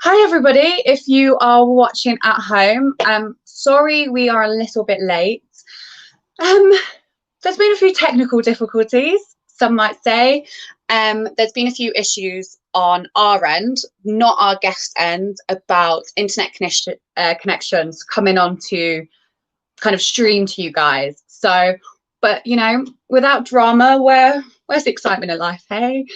Hi everybody, if you are watching at home, sorry we are a little bit late. There's been a few technical difficulties, some might say. There's been a few issues on our end, not our guest end, about internet connections coming on to kind of stream to you guys. So, but you know, without drama, where's the excitement in life, hey?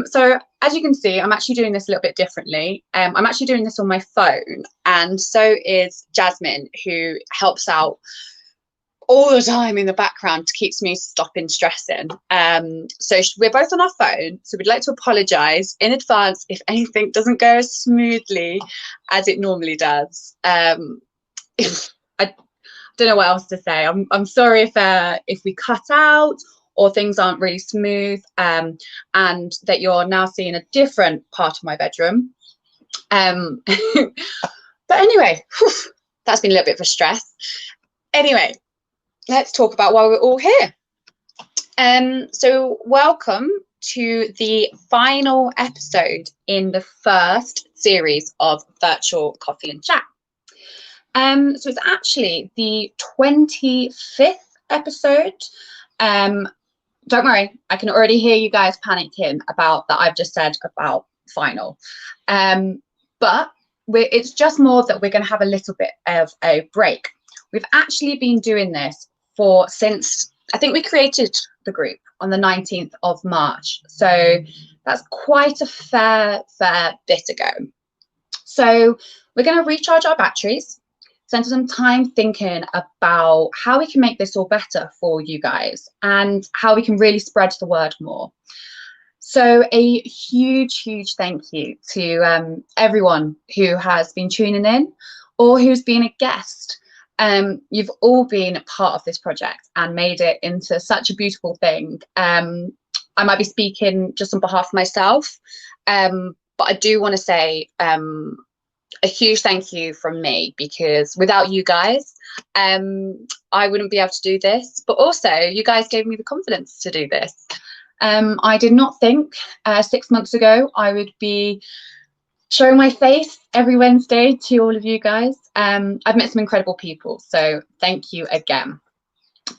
So as you can see, I'm actually doing this a little bit differently. I'm actually doing this on my phone, and so is Jasmine, who helps out all the time in the background, keeps me stopping stressing. So we're both on our phone, so we'd like to apologise in advance if anything doesn't go as smoothly as it normally does. I don't know what else to say. I'm sorry if we cut out or things aren't really smooth, and that you're now seeing a different part of my bedroom. But anyway, that's been a little bit of a stress. Anyway, let's talk about why we're all here. So welcome to the final episode in the first series of Virtual Coffee and Chat. So it's actually the 25th episode. Don't worry, I can already hear you guys panicking about that I've just said about final. But it's just more that we're going to have a little bit of a break. We've actually been doing this since I think we created the group on the 19th of March. So that's quite a fair bit ago. So we're going to recharge our batteries, spend some time thinking about how we can make this all better for you guys and how we can really spread the word more. So a huge thank you to everyone who has been tuning in or who's been a guest. You've all been part of this project and made it into such a beautiful thing. I might be speaking just on behalf of myself, but I do want to say a huge thank you from me, because without you guys, I wouldn't be able to do this. But also, you guys gave me the confidence to do this. I did not think 6 months ago I would be showing my face every Wednesday to all of you guys. I've met some incredible people, so thank you again.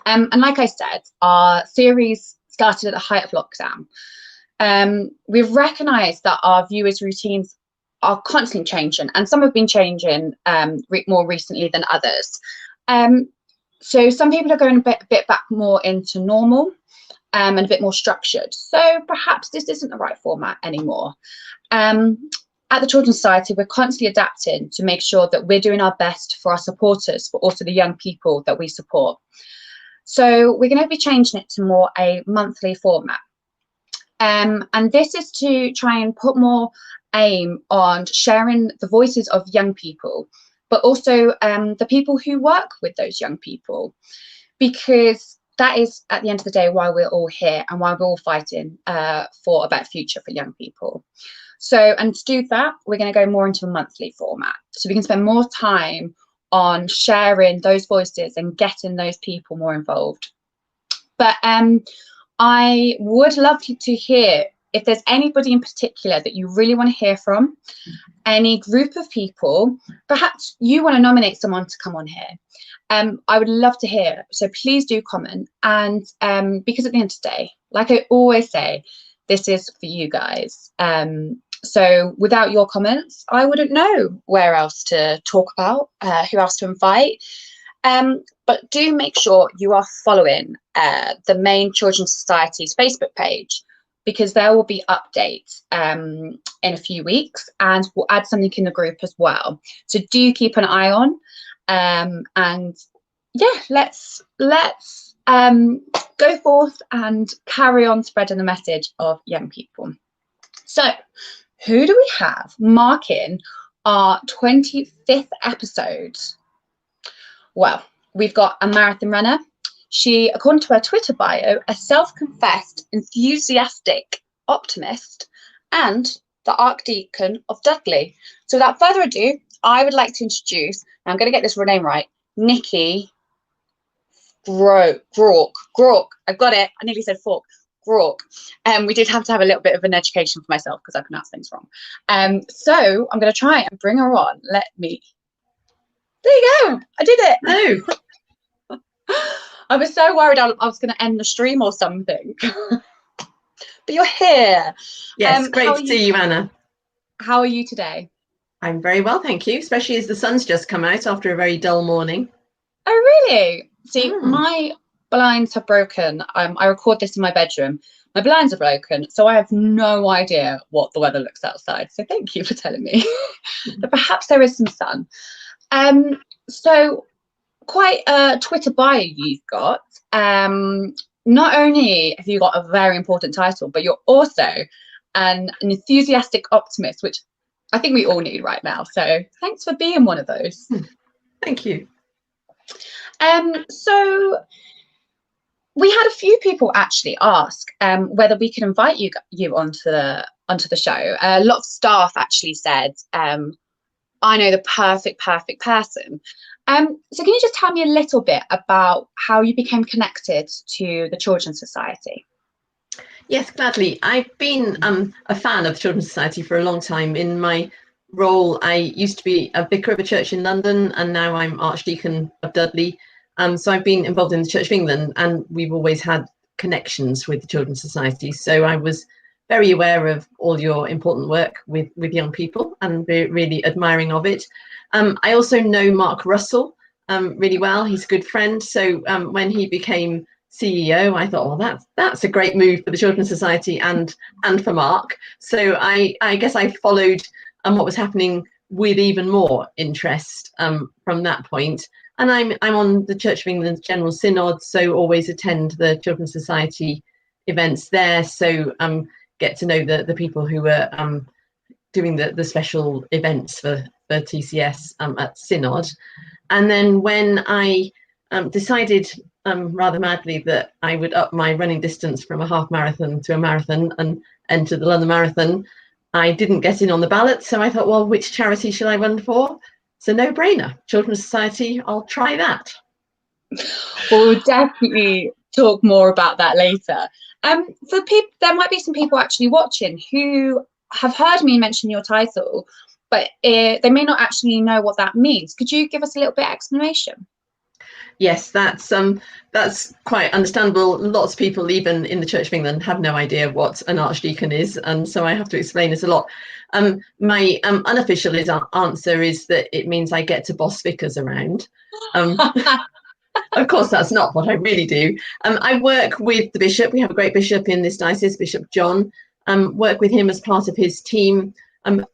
And like I said, our series started at the height of lockdown. We've recognised that our viewers' routines are constantly changing, and some have been changing more recently than others. So some people are going a bit back more into normal and a bit more structured. So perhaps this isn't the right format anymore. At the Children's Society, we're constantly adapting to make sure that we're doing our best for our supporters, but also the young people that we support. So we're going to be changing it to more a monthly format. And this is to try and put more aim on sharing the voices of young people, but also the people who work with those young people, because that is at the end of the day why we're all here and why we're all fighting for a better future for young people. So, and to do that, we're going to go more into a monthly format, so we can spend more time on sharing those voices and getting those people more involved. But I would love to hear if there's anybody in particular that you really want to hear from, any group of people. Perhaps you want to nominate someone to come on here. I would love to hear, so please do comment. And because at the end of the day, like I always say, this is for you guys. So without your comments, I wouldn't know where else to talk about, who else to invite. But do make sure you are following the main Children's Society's Facebook page, because there will be updates in a few weeks, and we'll add something in the group as well. So do keep an eye on, and yeah, let's go forth and carry on spreading the message of young people. So who do we have marking our 25th episode? Well, we've got a marathon runner. She, according to her Twitter bio, a self-confessed, enthusiastic optimist, and the Archdeacon of Dudley. So without further ado, I would like to introduce, and I'm going to get this name right, Nikki Groarke. I've got it. I nearly said fork. Groarke. We did have to have a little bit of an education for myself because I pronounced things wrong. So I'm going to try and bring her on. There you go. I did it. Oh. I was so worried I was going to end the stream or something. But you're here. Yes, great to see you, Anna. How are you today? I'm very well, thank you, especially as the sun's just come out after a very dull morning. Oh, really? See, my blinds have broken. I record this in my bedroom. My blinds are broken, so I have no idea what the weather looks outside. So thank you for telling me. But perhaps there is some sun. So quite a Twitter bio you've got. Not only have you got a very important title, but you're also an enthusiastic optimist, which I think we all need right now. So thanks for being one of those. Thank you. So we had a few people actually ask whether we could invite you onto the show. A lot of staff actually said, I know the perfect person. So can you just tell me a little bit about how you became connected to the Children's Society? Yes, gladly. I've been a fan of the Children's Society for a long time. In my role, I used to be a vicar of a church in London, and now I'm Archdeacon of Dudley. So I've been involved in the Church of England, and we've always had connections with the Children's Society. So I was very aware of all your important work with young people and really admiring of it. I also know Mark Russell really well. He's a good friend. So when he became CEO, I thought, well, that's a great move for the Children's Society and for Mark. So I guess I followed what was happening with even more interest from that point. And I'm on the Church of England's General Synod, so always attend the Children's Society events there. So get to know the people who are doing the special events for TCS at Synod. And then when I decided rather madly that I would up my running distance from a half marathon to a marathon and enter the London Marathon, I didn't get in on the ballot. So I thought, well, which charity shall I run for? It's a no-brainer. Children's Society, I'll try that. Well, we'll definitely talk more about that later. For people, there might be some people actually watching who have heard me mention your title, but they may not actually know what that means. Could you give us a little bit of explanation? Yes, that's quite understandable. Lots of people, even in the Church of England, have no idea what an archdeacon is, and so I have to explain it a lot. My unofficial answer is that it means I get to boss vicars around. Of course, that's not what I really do. I work with the bishop. We have a great bishop in this diocese, Bishop John. Work with him as part of his team.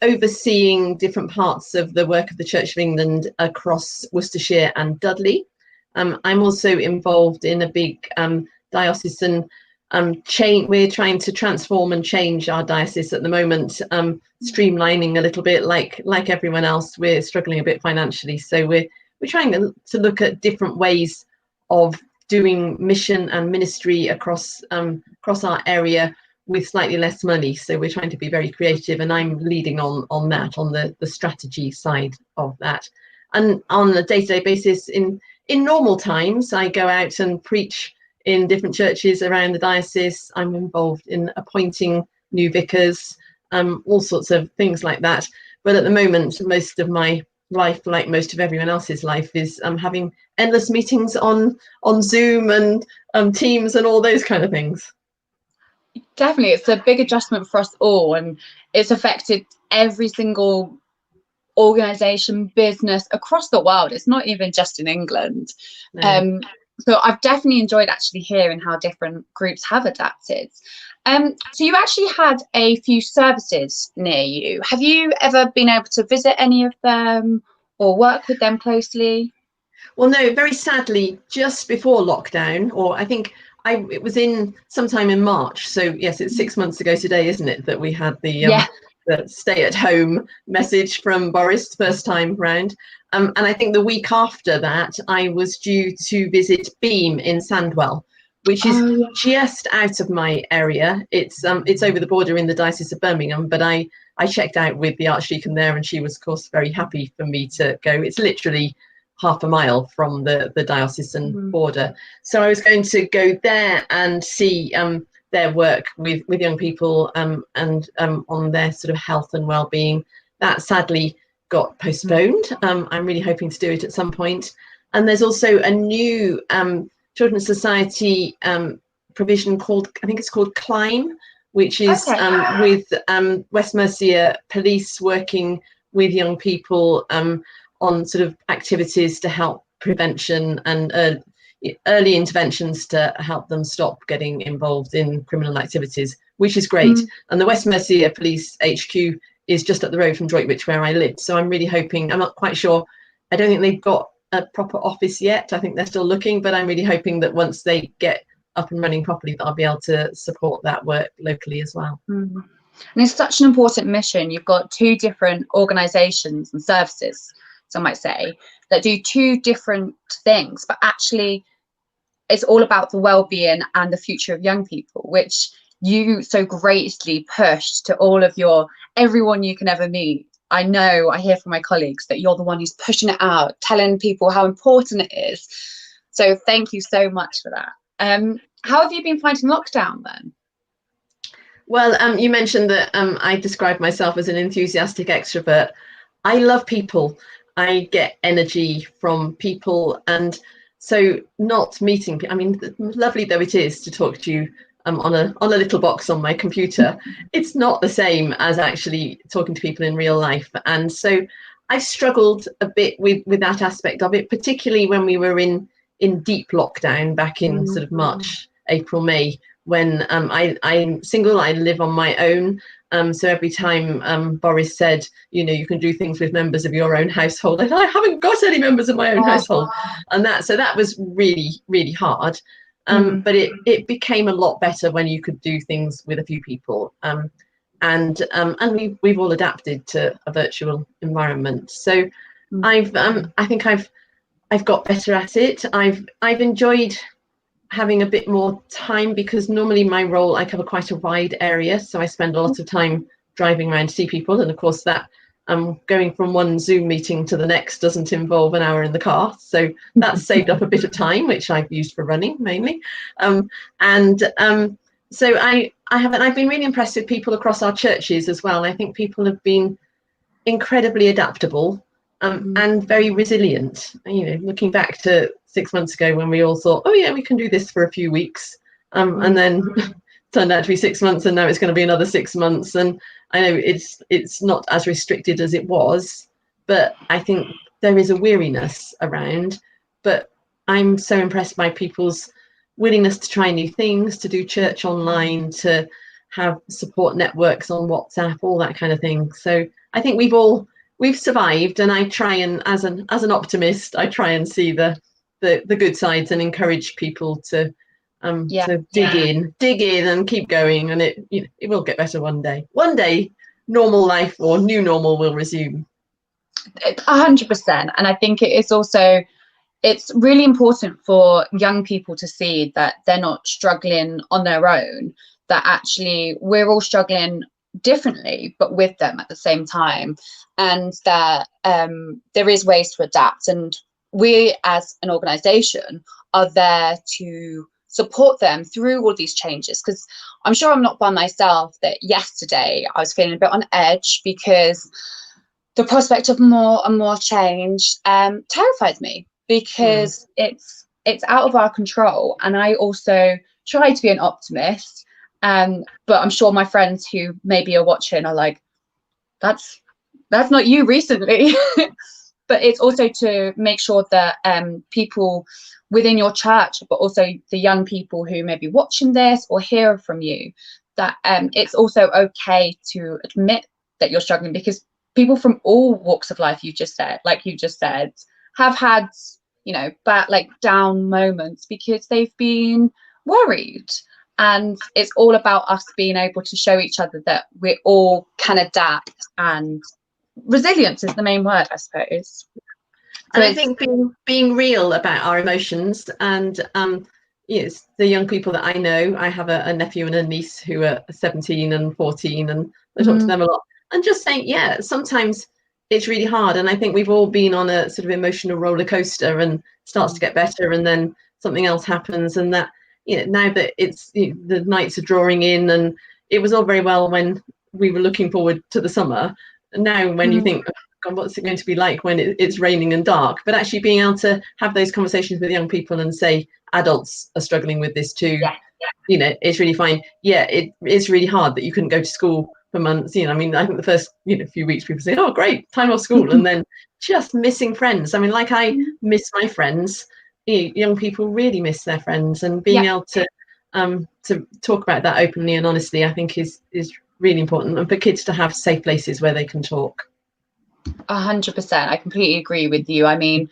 Overseeing different parts of the work of the Church of England across Worcestershire and Dudley. I'm also involved in a big diocesan change. We're trying to transform and change our diocese at the moment, streamlining a little bit, like everyone else. We're struggling a bit financially, so we're trying to look at different ways of doing mission and ministry across our area with slightly less money. So we're trying to be very creative, and I'm leading on that, on the strategy side of that. And on a day-to-day basis, in normal times, I go out and preach in different churches around the diocese. I'm involved in appointing new vicars, all sorts of things like that. But at the moment, most of my life, like most of everyone else's life, is having endless meetings on Zoom and Teams and all those kind of things. Definitely, it's a big adjustment for us all, and it's affected every single organisation, business across the world. It's not even just in England. No. So I've definitely enjoyed actually hearing how different groups have adapted. So you actually had a few services near you. Have you ever been able to visit any of them or work with them closely? Well, no, very sadly, just before lockdown, or I think it was in sometime in March. So yes, it's 6 months ago today, isn't it, that we had the stay at home message from Boris first time round. And I think the week after that, I was due to visit Beam in Sandwell, which is just out of my area. It's over the border in the Diocese of Birmingham, but I checked out with the Archdeacon there, and she was, of course, very happy for me to go. It's literally half a mile from the diocesan border. So I was going to go there and see their work with young people and on their sort of health and well-being. That sadly got postponed. I'm really hoping to do it at some point. And there's also a new Children's Society provision called, I think it's called Climb, which is with West Mercia Police working with young people on sort of activities to help prevention and early interventions to help them stop getting involved in criminal activities, which is great. And the West Mercia Police HQ is just up the road from Droitwich, where I live. So I'm really hoping, I'm not quite sure, I don't think they've got a proper office yet. I think they're still looking, but I'm really hoping that once they get up and running properly, that I'll be able to support that work locally as well. And it's such an important mission. You've got two different organisations and services, some might say, that do two different things, but actually it's all about the well-being and the future of young people, which you so greatly pushed to all of everyone you can ever meet. I know, I hear from my colleagues that you're the one who's pushing it out, telling people how important it is. So thank you so much for that. How have you been finding lockdown then? Well, you mentioned that I describe myself as an enthusiastic extrovert. I love people. I get energy from people, and so not meeting people. I mean, lovely though it is to talk to you on a little box on my computer, it's not the same as actually talking to people in real life. And so I struggled a bit with that aspect of it, particularly when we were in deep lockdown back in sort of March, April, May, when I'm single, I live on my own. So every time Boris said, you know, you can do things with members of your own household, I haven't got any members of my own household. And so that was really, really hard. But it became a lot better when you could do things with a few people. And we've all adapted to a virtual environment. So I think I've got better at it. I've enjoyed having a bit more time, because normally my role, I cover quite a wide area, so I spend a lot of time driving around to see people, and of course that going from one Zoom meeting to the next doesn't involve an hour in the car, so that's saved up a bit of time, which I've used for running mainly. So I've been really impressed with people across our churches as well. I think people have been incredibly adaptable and very resilient. You know, looking back to 6 months ago when we all thought, oh yeah, we can do this for a few weeks, and then turned out to be 6 months, and now it's going to be another 6 months. And I know it's not as restricted as it was, but I think there is a weariness around. But I'm so impressed by people's willingness to try new things, to do church online, to have support networks on WhatsApp, all that kind of thing. So I think we've survived, and I try and, as an optimist, I try and see the good sides and encourage people to dig in and keep going, and it will get better one day. One day, normal life or new normal will resume. 100%. And I think it's really important for young people to see that they're not struggling on their own, that actually we're all struggling differently, but with them at the same time, and that there is ways to adapt, and we as an organisation are there to support them through all these changes. Because I'm sure I'm not by myself that yesterday I was feeling a bit on edge, because the prospect of more and more change terrifies me, because it's out of our control. And I also try to be an optimist, but I'm sure my friends who maybe are watching are like, that's not you recently. But it's also to make sure that people within your church, but also the young people who may be watching this or hear from you, that it's also okay to admit that you're struggling, because people from all walks of life, you just said, have had, bad, down moments because they've been worried. And it's all about us being able to show each other that we all can adapt, and resilience is the main word, I suppose. And I think being real about our emotions, and yes, the young people that I know, I have a nephew and a niece who are 17 and 14, and I talk to them a lot, and just saying, yeah, sometimes it's really hard. And I think we've all been on a sort of emotional roller coaster, and starts to get better, and then something else happens, and that now that it's the nights are drawing in, and it was all very well when we were looking forward to the summer. Now when you think, oh, God, what's it going to be like when it's raining and dark? But actually being able to have those conversations with young people and say adults are struggling with this too. It's really fine. It is really hard that you couldn't go to school for months. I mean, I think the first few weeks people say, oh great, time off school, and then just missing friends. I mean, like I miss my friends. Young people really miss their friends, and being able to talk about that openly and honestly, I think is really important, and for kids to have safe places where they can talk. 100%. I completely agree with you. I mean,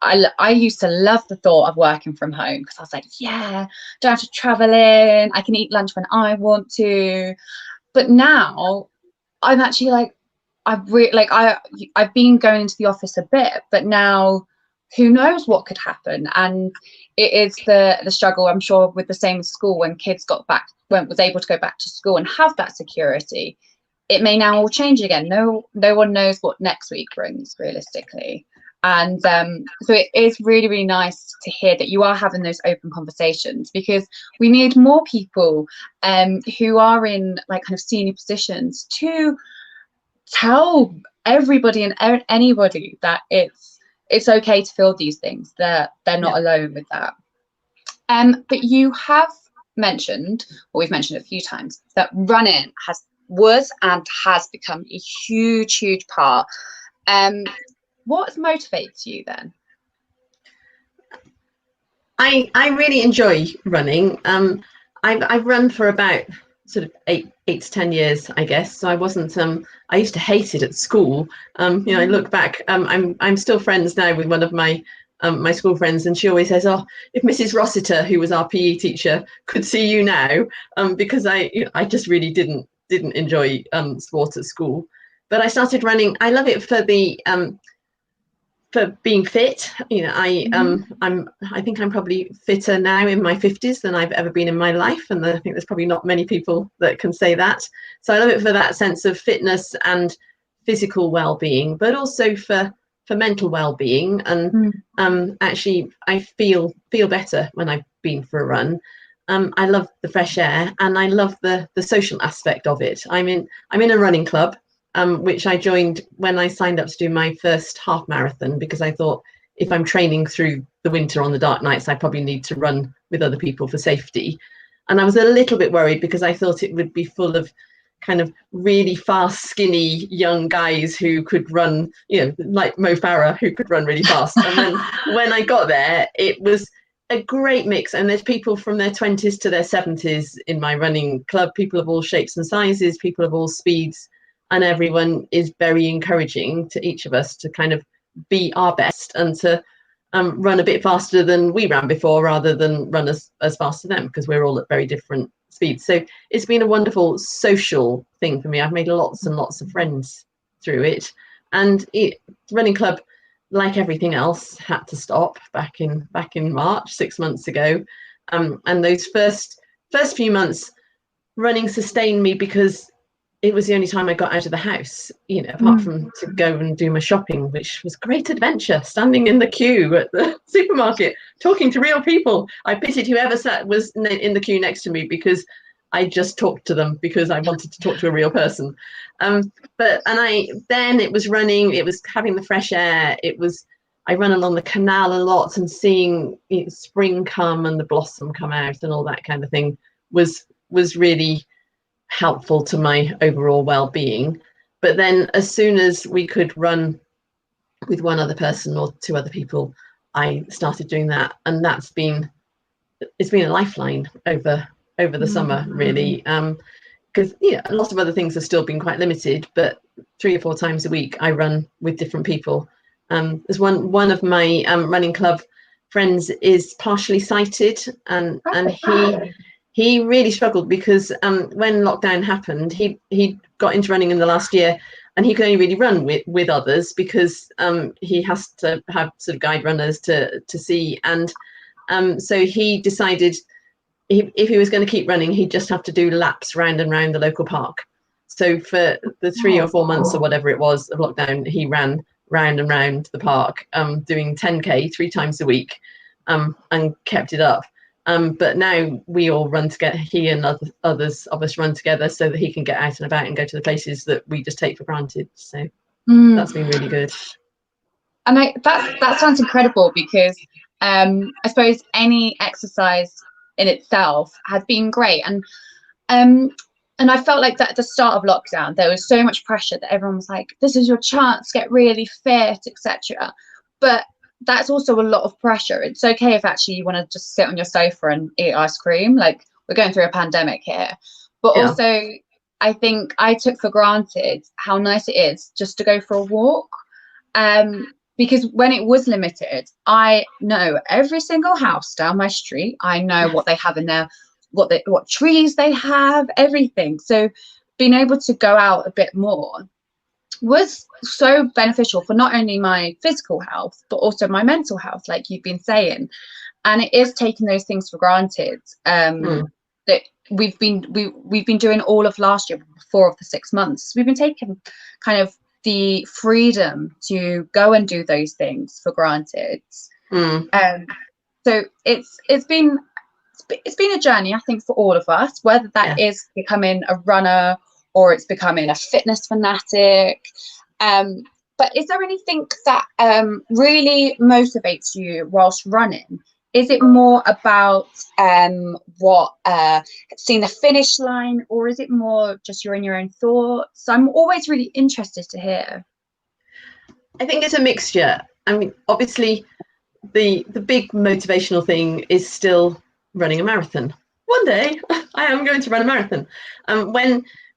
I used to love the thought of working from home, because I was like, don't have to travel in, I can eat lunch when I want to. But now I'm actually like, I've been going into the office a bit, but now who knows what could happen. And it is the struggle, I'm sure, with the same school, when kids was able to go back to school and have that security. It may now all change again. No one knows what next week brings, realistically. And so it is really, really nice to hear that you are having those open conversations, because we need more people who are in like kind of senior positions to tell everybody and anybody that it's okay to feel these things. They're not alone with that. But you have mentioned, or we've mentioned a few times, that running was and has become a huge part. What motivates you then? I really enjoy running. I've run for about sort of 8 to 10 years, I guess. So I wasn't. I used to hate it at school. I look back. I'm still friends now with one of my school friends, and she always says, "Oh, if Mrs. Rossiter, who was our PE teacher, could see you now," because I just really didn't enjoy sport at school. But I started running. I love it for the for being fit. I think I'm probably fitter now in my 50s than I've ever been in my life, and I think there's probably not many people that can say that. So I love it for that sense of fitness and physical well-being, but also for mental well-being. And actually I feel better when I've been for a run. I love the fresh air, and I love the social aspect of it. I'm in a running club, which I joined when I signed up to do my first half marathon, because I thought, if I'm training through the winter on the dark nights, I probably need to run with other people for safety. And I was a little bit worried, because I thought it would be full of kind of really fast, skinny young guys who could run, like Mo Farah, who could run really fast. And then when I got there, it was a great mix, and there's people from their 20s to their 70s in my running club, people of all shapes and sizes, people of all speeds, and everyone is very encouraging to each of us to kind of be our best, and to run a bit faster than we ran before, rather than run as fast as them, because we're all at very different speeds. So it's been a wonderful social thing for me. I've made lots and lots of friends through it, and running club, like everything else, had to stop back in March, 6 months ago. And those first few months, running sustained me, because it was the only time I got out of the house, apart from to go and do my shopping, which was great adventure, standing in the queue at the supermarket, talking to real people. I pitied whoever was in the queue next to me, because I just talked to them because I wanted to talk to a real person. Then it was running, it was having the fresh air, I run along the canal a lot, and seeing spring come and the blossom come out and all that kind of thing was really helpful to my overall well-being. But then as soon as we could run with one other person or two other people, I started doing that, and it's been a lifeline over the summer, really, because a lot of other things have still been quite limited, but 3 or 4 times a week I run with different people. There's one of my running club friends is partially sighted, and he really struggled, because when lockdown happened, he got into running in the last year, and he could only really run with others, because he has to have sort of guide runners to see. And so he decided if he was going to keep running, he'd just have to do laps round and round the local park. So for the 3 or 4 months or whatever it was of lockdown, he ran round and round the park, doing 10k 3 times a week, and kept it up. But now we all run together. He and others of us run together so that he can get out and about and go to the places that we just take for granted. So that's been really good. And that sounds incredible, because I suppose any exercise in itself has been great. And I felt like that at the start of lockdown, there was so much pressure that everyone was like, this is your chance, get really fit, etc. But that's also a lot of pressure. It's okay if actually you want to just sit on your sofa and eat ice cream. Like, we're going through a pandemic here. But also, I think I took for granted how nice it is just to go for a walk. Because when it was limited, I know every single house down my street. I know what they have in there, what trees they have, everything. So being able to go out a bit more was so beneficial for not only my physical health, but also my mental health, like you've been saying. And it is taking those things for granted, that we've been doing all of last year, 4 of the 6 months. We've been taking kind of the freedom to go and do those things for granted. So it's been a journey, I think, for all of us, whether that is becoming a runner or it's becoming a fitness fanatic. But is there anything that really motivates you whilst running? Is it more about seeing the finish line, or is it more just you're in your own thoughts? I'm always really interested to hear. I think it's a mixture. I mean, obviously, the big motivational thing is still running a marathon. One day I am going to run a marathon.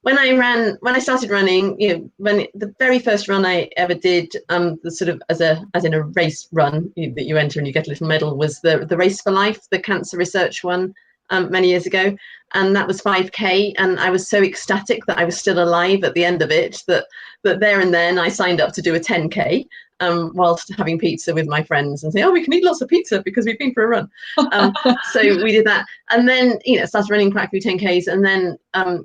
When I started running, when the very first run I ever did, the sort of as in a race run that you enter and you get a little medal, was the Race for Life, the cancer research one, many years ago, and that was 5K, and I was so ecstatic that I was still alive at the end of it that there and then I signed up to do a 10K. Whilst having pizza with my friends and say, we can eat lots of pizza because we've been for a run. So we did that, and then started running quite a few 10Ks, and then 2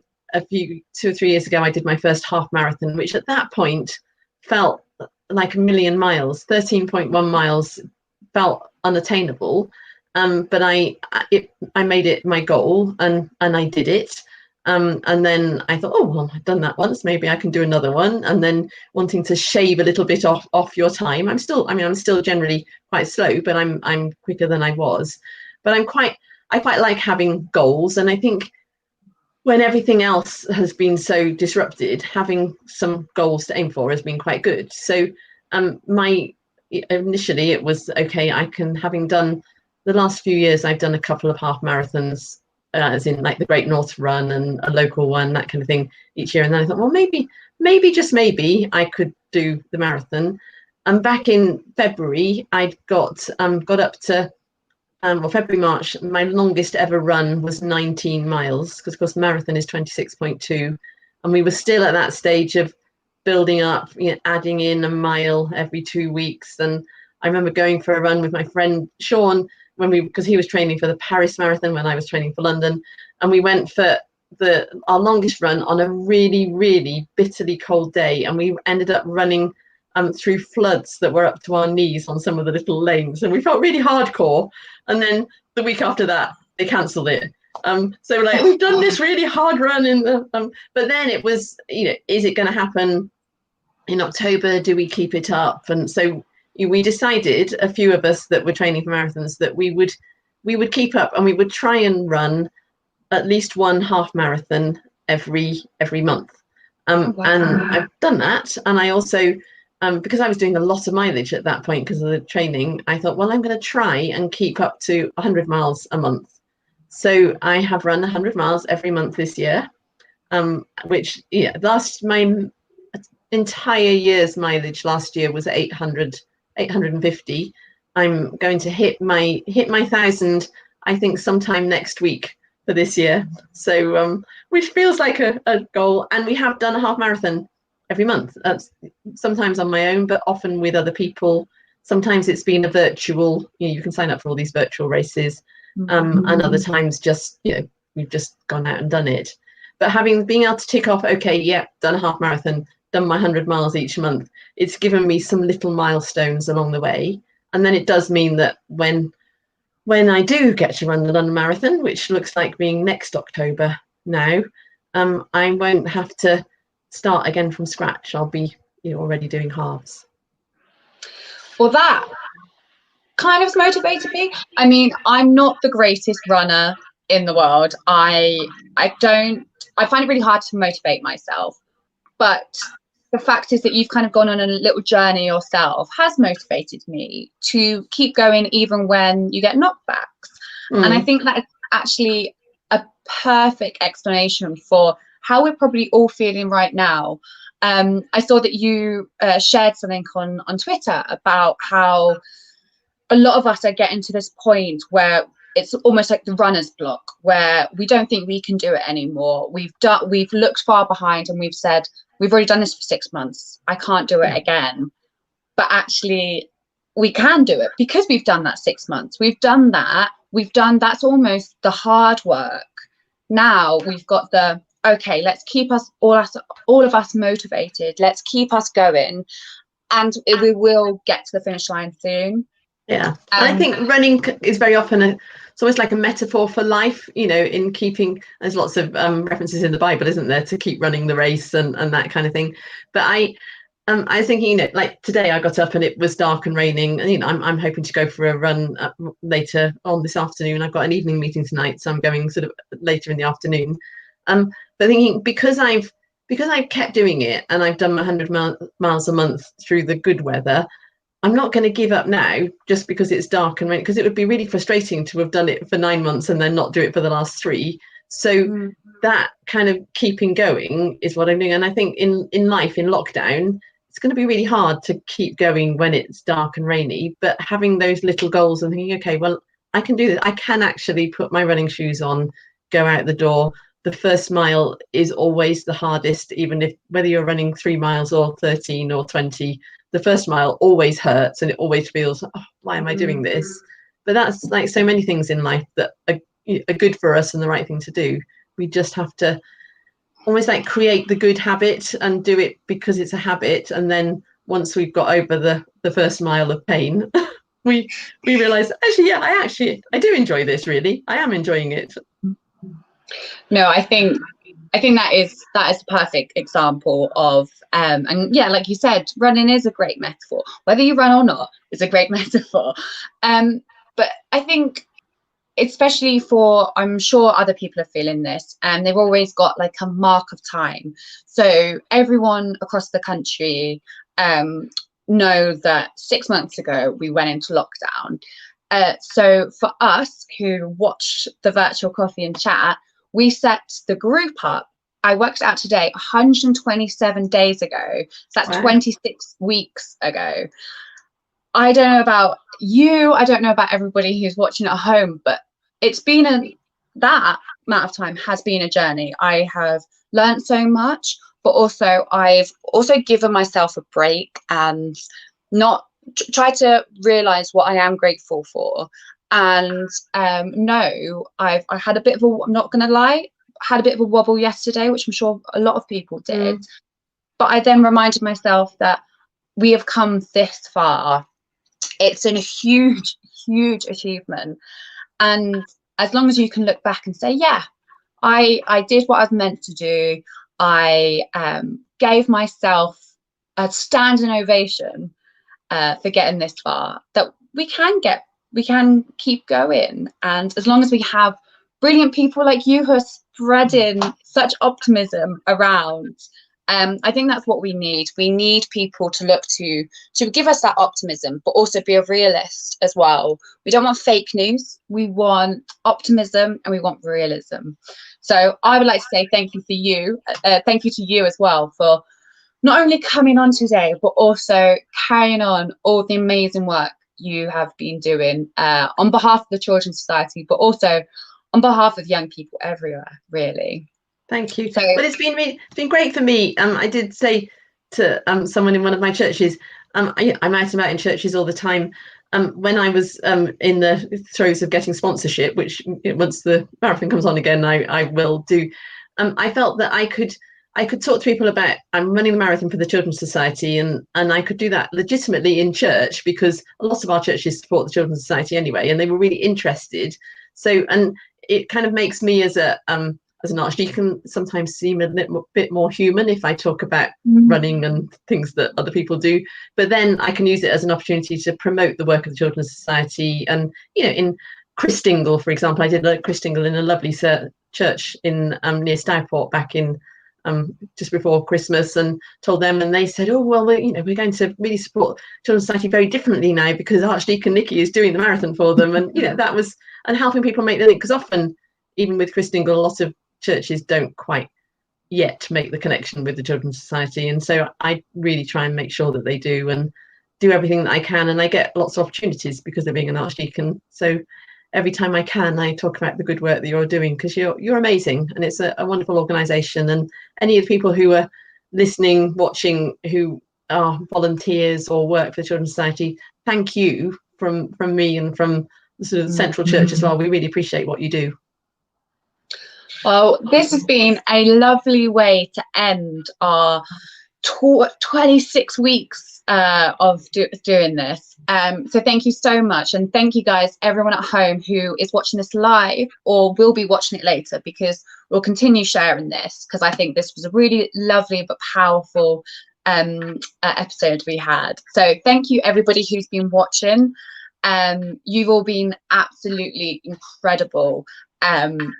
or 3 years ago I did my first half marathon, which at that point felt like a million miles. 13.1 miles felt unattainable, but I made it my goal, and I did it. And then I thought, well, I've done that once, maybe I can do another one. And then wanting to shave a little bit off your time. I'm still generally quite slow, but I'm quicker than I was. But I quite like having goals. And I think when everything else has been so disrupted, having some goals to aim for has been quite good. So initially it was, okay, having done the last few years, I've done a couple of half marathons, as in like the Great North Run and a local one, that kind of thing, each year. And then I thought, well, maybe just maybe I could do the marathon. And back in February, I'd got up to February, March, my longest ever run was 19 miles, because of course the marathon is 26.2, and we were still at that stage of building up, adding in a mile every 2 weeks. And I remember going for a run with my friend Sean, because he was training for the Paris Marathon when I was training for London, and we went for our longest run on a really, really bitterly cold day, and we ended up running through floods that were up to our knees on some of the little lanes, and we felt really hardcore. And then the week after that, they cancelled it. So like, we've done this really hard run in the but then it was, is it going to happen in October? Do we keep it up? And so we decided, a few of us that were training for marathons, that we would keep up, and we would try and run at least one half marathon every month. Wow. And I've done that. And I also, because I was doing a lot of mileage at that point because of the training, I thought, well, I'm going to try and keep up to 100 miles a month. So I have run 100 miles every month this year, which, my entire year's mileage last year was 850. I'm going to hit my 1,000, I think, sometime next week for this year. So, which feels like a goal. And we have done a half marathon every month, sometimes on my own, but often with other people. Sometimes it's been a virtual, you can sign up for all these virtual races, and other times just, we've just gone out and done it. But being able to tick off, okay, done a half marathon, done my 100 miles each month, it's given me some little milestones along the way. And then it does mean that when when I do get to run the London Marathon, which looks like being next October now, I won't have to start again from scratch. I'll be already doing halves. Well, that kind of motivated me. I mean, I'm not the greatest runner in the world. I find it really hard to motivate myself. But the fact is that you've kind of gone on a little journey yourself has motivated me to keep going even when you get knockbacks. And I think that is actually a perfect explanation for how we're probably all feeling right now. I saw that you shared something on Twitter about how a lot of us are getting to this point where it's almost like the runner's block, where we don't think we can do it anymore. We've looked far behind and we've said, we've already done this for 6 months. I can't do it again. But actually, we can do it because we've done that 6 months. We've done that. That's almost the hard work. Now we've got okay, let's keep all of us motivated. Let's keep us going. And we will get to the finish line soon. Yeah, and I think running is very often it's almost like a metaphor for life, in keeping. There's lots of references in the Bible, isn't there, to keep running the race and that kind of thing. But I was thinking, like today I got up and it was dark and raining, and I'm hoping to go for a run later on this afternoon. I've got an evening meeting tonight, so I'm going sort of later in the afternoon. But thinking because I've kept doing it and I've done 100 miles a month through the good weather, I'm not going to give up now just because it's dark and rainy, because it would be really frustrating to have done it for 9 months and then not do it for the last 3. So that kind of keeping going is what I'm doing. And I think in life, in lockdown, it's going to be really hard to keep going when it's dark and rainy, but having those little goals and thinking, okay, well, I can do this. I can actually put my running shoes on, go out the door. The first mile is always the hardest, even if whether you're running 3 miles or 13 or 20, the first mile always hurts and it always feels, oh, why am I doing this? But that's like so many things in life that are good for us and the right thing to do. We just have to almost like create the good habit and do it because it's a habit. And then once we've got over the first mile of pain, we realize, actually, yeah, I do enjoy this, really. I am enjoying it. No, I think that is the perfect example of and yeah, like you said, running is a great metaphor. Whether you run or not is a great metaphor. But I think especially I'm sure other people are feeling this, and they've always got like a mark of time. So everyone across the country know that 6 months ago we went into lockdown. So for us who watch the virtual coffee and chat, we set the group up. I worked out today 127 days ago. So that's 26 weeks ago. I don't know about you. I don't know about everybody who's watching at home, but it's been that amount of time has been a journey. I have learned so much, but also I've also given myself a break and not try to realize what I am grateful for. And no, I had a bit of I'm not gonna lie, had a bit of a wobble yesterday, which I'm sure a lot of people did. But I then reminded myself that we have come this far. It's a huge achievement. And as long as you can look back and say, yeah, I did what I was meant to do. I gave myself a standing ovation for getting this far, that we can keep going. And as long as we have brilliant people like you who are spreading such optimism around, I think that's what we need. We need people to look to give us that optimism, but also be a realist as well. We don't want fake news. We want optimism and we want realism. So I would like to say thank you to you as well for not only coming on today, but also carrying on all the amazing work you have been doing on behalf of the Children's Society, but also on behalf of young people everywhere, really. Thank you. Well, it's been great for me. I did say to someone in one of my churches, I'm out and about in churches all the time. When I was in the throes of getting sponsorship, which once the marathon comes on again, I will do. I felt that I I could talk to people about, I'm running the marathon for the Children's Society, and I could do that legitimately in church, because a lot of our churches support the Children's Society anyway, and they were really interested. So, and it kind of makes me as an archdeacon sometimes seem a bit more human if I talk about running and things that other people do. But then I can use it as an opportunity to promote the work of the Children's Society. And, you know, in Christingle, for example, I did a Christingle in a lovely church in near Stourport back in just before Christmas, and told them, and they said, oh well, we're going to really support Children's Society very differently now, because Archdeacon Nikki is doing the marathon for them. And that was, and helping people make the link, because often even with Christingle, a lot of churches don't quite yet make the connection with the Children's Society, and so I really try and make sure that they do, and do everything that I can. And I get lots of opportunities because of being an archdeacon, so every time I can, I talk about the good work that you're doing, because you're amazing, and it's a wonderful organisation. And any of the people who are listening, watching, who are volunteers or work for the Children's Society, thank you from me and from the sort of central church as well. We really appreciate what you do. Well, this has been a lovely way to end our 26 weeks of doing this. So thank you so much, and thank you guys, everyone at home who is watching this live or will be watching it later, because we'll continue sharing this, because I think this was a really lovely but powerful episode we had. So thank you everybody who's been watching. You've all been absolutely incredible.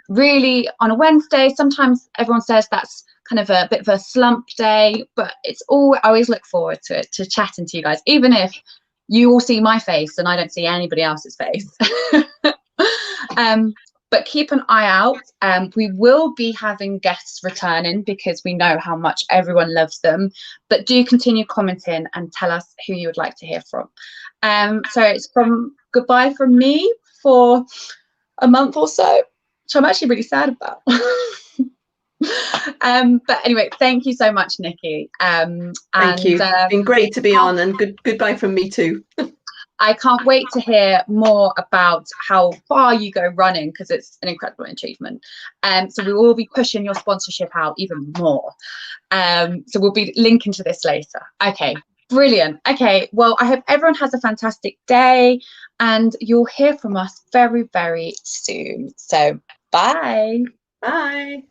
Really, on a Wednesday, sometimes everyone says that's kind of a bit of a slump day, but I always look forward to it, to chatting to you guys, even if you all see my face and I don't see anybody else's face. But keep an eye out. We will be having guests returning, because we know how much everyone loves them, but do continue commenting and tell us who you would like to hear from. So it's goodbye from me for a month or so, which I'm actually really sad about. But anyway, thank you so much, Nikki. Thank you. It's been great to be on, and goodbye from me too. I can't wait to hear more about how far you go running, because it's an incredible achievement. So we will be pushing your sponsorship out even more. So we'll be linking to this later. Okay, brilliant. Okay, well, I hope everyone has a fantastic day, and you'll hear from us very, very soon. So bye. Bye.